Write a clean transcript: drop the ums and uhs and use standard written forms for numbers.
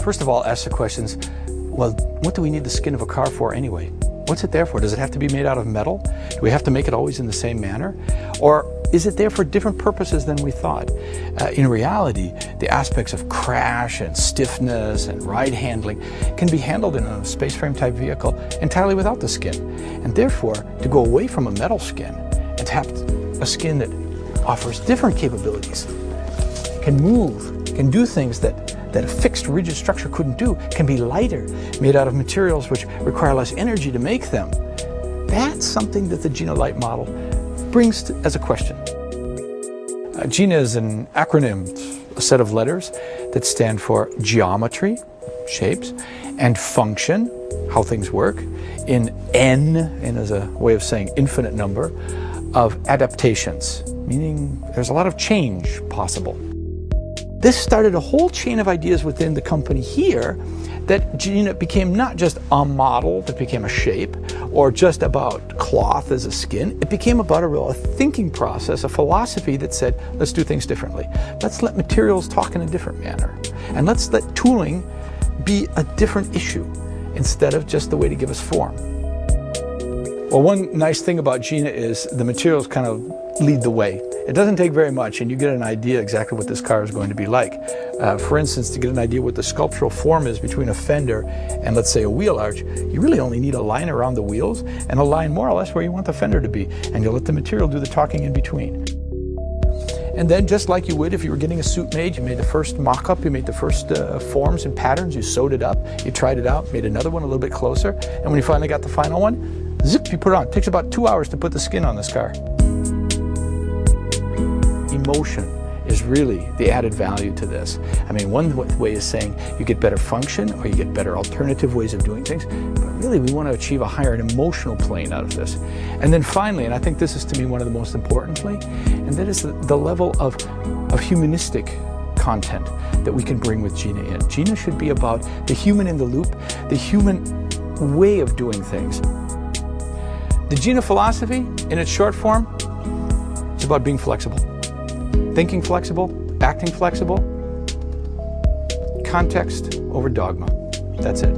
first of all, ask the questions, well, what do we need the skin of a car for anyway? What's it there for? Does it have to be made out of metal? Do we have to make it always in the same manner? Or is it there for different purposes than we thought? In reality, the aspects of crash and stiffness and ride handling can be handled in a space frame type vehicle entirely without the skin. And therefore, to go away from a metal skin and to have a skin that offers different capabilities, can move, can do things that a fixed rigid structure couldn't do, can be lighter, made out of materials which require less energy to make them. That's something that the GINA Light model brings as a question. GINA is an acronym, a set of letters that stand for geometry, shapes, and function, how things work, in N as a way of saying infinite number, of adaptations, meaning there's a lot of change possible. This started a whole chain of ideas within the company here that GINA became not just a model that became a shape or just about cloth as a skin. It became about a thinking process, a philosophy that said, let's do things differently. Let's let materials talk in a different manner. And let's let tooling be a different issue instead of just the way to give us form. Well, one nice thing about GINA is the materials kind of lead the way. It doesn't take very much and you get an idea exactly what this car is going to be like. For instance, to get an idea what the sculptural form is between a fender and let's say a wheel arch, you really only need a line around the wheels and a line more or less where you want the fender to be, and you'll let the material do the talking in between. And then just like you would if you were getting a suit made, you made the first mock-up, you made the first forms and patterns, you sewed it up, you tried it out, made another one a little bit closer, and when you finally got the final one, zip, you put it on. It takes about 2 hours to put the skin on this car. Emotion is really the added value to this. I mean, one way is saying you get better function or you get better alternative ways of doing things, but really we want to achieve a higher emotional plane out of this. And then finally, and I think this is to me one of the most importantly, and that is the level of humanistic content that we can bring with GINA in. GINA should be about the human in the loop, the human way of doing things. The GINA philosophy, in its short form, is about being flexible. Thinking flexible, acting flexible, context over dogma. That's it.